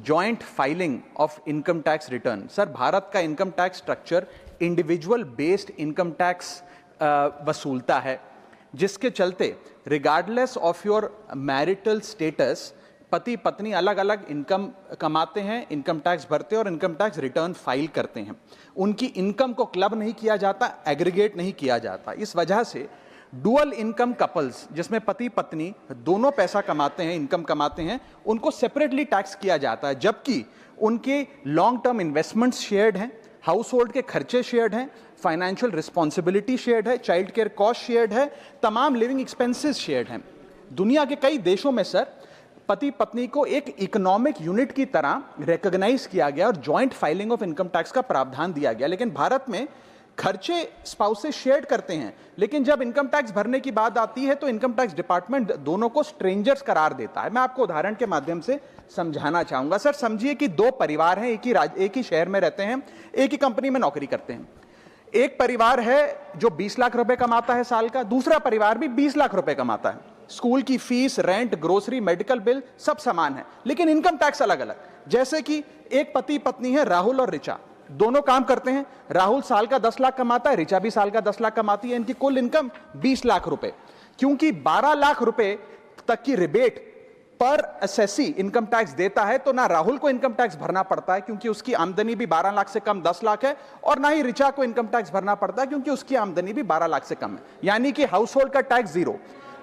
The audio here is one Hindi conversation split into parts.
Joint filing of income tax return. Sir, Bharat का income tax structure individual based income tax वसूलता है, जिसके चलते regardless of your marital status पति पत्नी अलग अलग इनकम कमाते हैं, इनकम टैक्स भरते हैं और इनकम टैक्स रिटर्न फाइल करते हैं। उनकी इनकम को क्लब नहीं किया जाता, एग्रीगेट नहीं किया जाता। इस वजह से डुअल इनकम कपल्स, जिसमें पति पत्नी दोनों पैसा कमाते हैं, इनकम कमाते हैं, उनको सेपरेटली टैक्स किया जाता है, जबकि उनके लॉन्ग टर्म इन्वेस्टमेंट्स शेयर्ड हैं, हाउस होल्ड के खर्चे शेयर्ड हैं, फाइनेंशियल रिस्पॉन्सिबिलिटी शेयर्ड है, चाइल्ड केयर कॉस्ट शेयर्ड है, तमाम लिविंग एक्सपेंसेस शेयर्ड हैं। दुनिया के कई देशों में सर पति पत्नी को एक इकोनॉमिक यूनिट की तरह रिकॉग्नाइज किया गया और joint filing of income tax का प्रावधान दिया गया। लेकिन भारत में खर्चे स्पाउसेस शेयर करते हैं, लेकिन जब इनकम टैक्स भरने की बात आती है तो इनकम टैक्स डिपार्टमेंट दोनों को स्ट्रेंजर्स करार देता है। मैं आपको उदाहरण के माध्यम से समझाना चाहूंगा। सर, समझिए कि दो परिवार हैं, एक ही शहर में रहते हैं, एक ही कंपनी में नौकरी करते हैं। एक परिवार है जो 20 लाख रुपए कमाता है साल का, दूसरा परिवार भी 20 लाख रुपए कमाता है। स्कूल की fees, rent, grocery, medical bill सब समान है, लेकिन इनकम टैक्स अलग अलग। जैसे कि एक पति पत्नी है, राहुल और ऋचा, दोनों काम करते हैं। राहुल साल का 10 लाख कमाता है, ऋचा भी साल का 10 लाख कमाती है। इनकी कुल इनकम 20 लाख रुपए। क्योंकि 12 लाख रुपए तक की रिबेट पर असेसी इनकम टैक्स देता है, तो ना राहुल को इनकम टैक्स भरना पड़ता है क्योंकि उसकी आमदनी भी 12 लाख से कम 10 लाख है, और ना ही ऋचा को इनकम टैक्स भरना पड़ता है क्योंकि उसकी आमदनी भी 12 लाख से कम है, यानी कि हाउस होल्ड का टैक्स जीरो।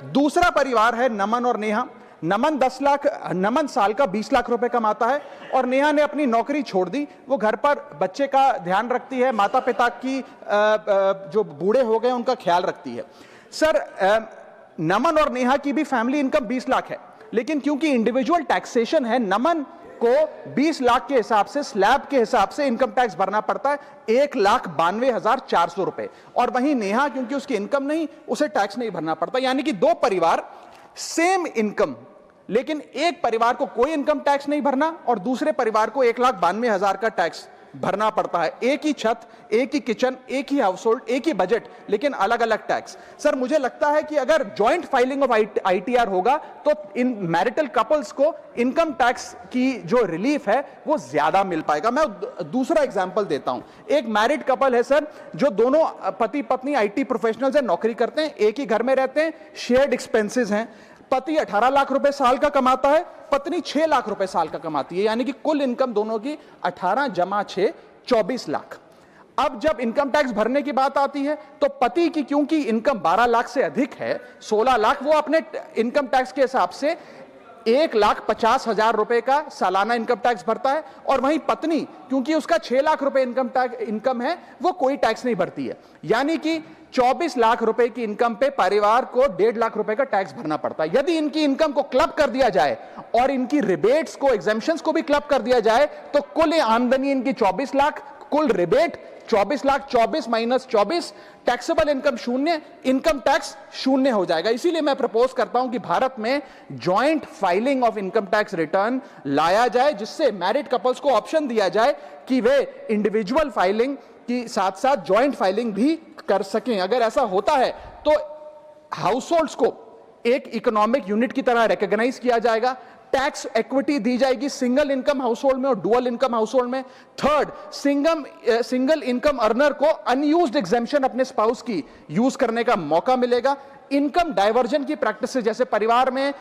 दूसरा परिवार है नमन और नेहा। नमन साल का 20 लाख रुपए कमाता है और नेहा ने अपनी नौकरी छोड़ दी। वो घर पर बच्चे का ध्यान रखती है, माता पिता की जो बूढ़े हो गए उनका ख्याल रखती है। सर, नमन और नेहा की भी फैमिली इनकम 20 लाख है, लेकिन क्योंकि इंडिविजुअल टैक्सेशन है, नमन को 20 लाख के हिसाब से, स्लैब के हिसाब से इनकम टैक्स भरना पड़ता है 1,92,400 रुपए, और वहीं नेहा क्योंकि उसकी इनकम नहीं, उसे टैक्स नहीं भरना पड़ता। यानी कि दो परिवार, सेम इनकम, लेकिन एक परिवार को कोई इनकम टैक्स नहीं भरना और दूसरे परिवार को 1,92,000 का टैक्स भरना पड़ता है। एक ही छत, एक ही किचन, एक ही हाउस होल्ड, एक ही बजट, लेकिन अलग अलग टैक्स। सर, मुझे लगता है कि अगर जॉइंट फाइलिंग ऑफ आईटीआर होगा तो इन मैरिटल कपल्स को इनकम टैक्स की जो रिलीफ है वो ज्यादा मिल पाएगा। मैं दूसरा एग्जांपल देता हूं। एक मैरिड कपल है सर, जो दोनों पति पत्नी आईटी प्रोफेशनल्स हैं, नौकरी करते हैं, एक ही घर में रहते हैं, शेयर्ड एक्सपेंसेस हैं। पति 18 लाख रुपए साल का कमाता है, पत्नी 6 लाख रुपए साल का कमाती है, यानी कि कुल इनकम दोनों की 18 जमा 6 24 लाख। अब जब इनकम टैक्स भरने की बात आती है तो पति की क्योंकि इनकम 12 लाख से अधिक है, 16 लाख, वो अपने इनकम टैक्स के हिसाब से 1,50,000 रुपए का सालाना इनकम टैक्स भरता है, और वहीं पत्नी क्योंकि उसका 6 लाख रुपए इनकम है, वो कोई टैक्स नहीं भरती है। यानी कि 24 लाख रुपए की इनकम पे परिवार को 1.5 लाख रुपए का टैक्स भरना पड़ता है। यदि इनकी इनकम को क्लब कर दिया जाए और इनकी रिबेट्स को, एग्जेम्पशंस को भी क्लब कर दिया जाए, तो कुल आमदनी इनकी 24 लाख, कुल rebate 24 lakh, 24 minus 24, taxable income शून्य, इनकम टैक्स शून्य हो जाएगा। इसीलिए मैं प्रपोज करता हूं कि भारत में joint filing of income tax return लाया जाए, जिससे मैरिड कपल्स को ऑप्शन दिया जाए कि वे इंडिविजुअल फाइलिंग की साथ साथ जॉइंट फाइलिंग भी कर सकें। अगर ऐसा होता है तो हाउस होल्ड्स को एक इकोनॉमिक यूनिट की तरह रिकॉग्नाइज किया जाएगा, टैक्स इक्विटी दी जाएगी सिंगल इनकम हाउस होल्ड में और डुअल इनकम हाउस होल्ड में। थर्ड, सिंगल इनकम अर्नर को अनयूज्ड एग्जेम्पशन अपने स्पाउस की यूज करने का मौका मिलेगा। इनकम डाइवर्जन की प्रैक्टिस, जैसे परिवार में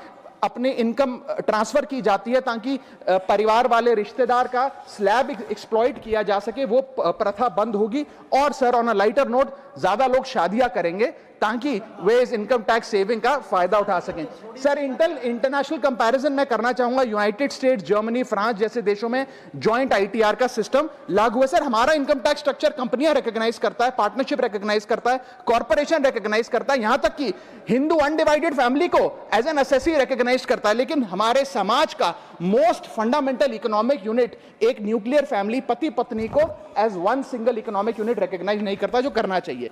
अपने इनकम ट्रांसफर की जाती है ताकि परिवार वाले रिश्तेदार का स्लैब एक्सप्लॉइट किया जा सके, वो प्रथा बंद होगी। और sir, on a lighter note, ज्यादा लोग शादियां करेंगे ताकि वे इस इनकम टैक्स सेविंग का फायदा उठा सकें। सर, इंटरनेशनल कंपैरिजन मैं करना चाहूंगा। यूनाइटेड स्टेट्स, जर्मनी, फ्रांस जैसे देशों में जॉइंट आईटीआर का सिस्टम लागू है। सर, हमारा इनकम टैक्स स्ट्रक्चर कंपनियां रिकॉग्नाइज करता है, पार्टनरशिप रिकॉग्नाइज करता है, कॉर्पोरेशन रिकॉग्नाइज करता है, यहां तक कि हिंदू अनडिवाइडेड फैमिली को एज एन एसएससी रिकॉग्नाइज करता है। लेकिन हमारे समाज का मोस्ट फंडामेंटल इकोनॉमिक यूनिट, एक न्यूक्लियर फैमिली, पति पत्नी को as one single economic unit recognise नहीं करता, जो करना चाहिए।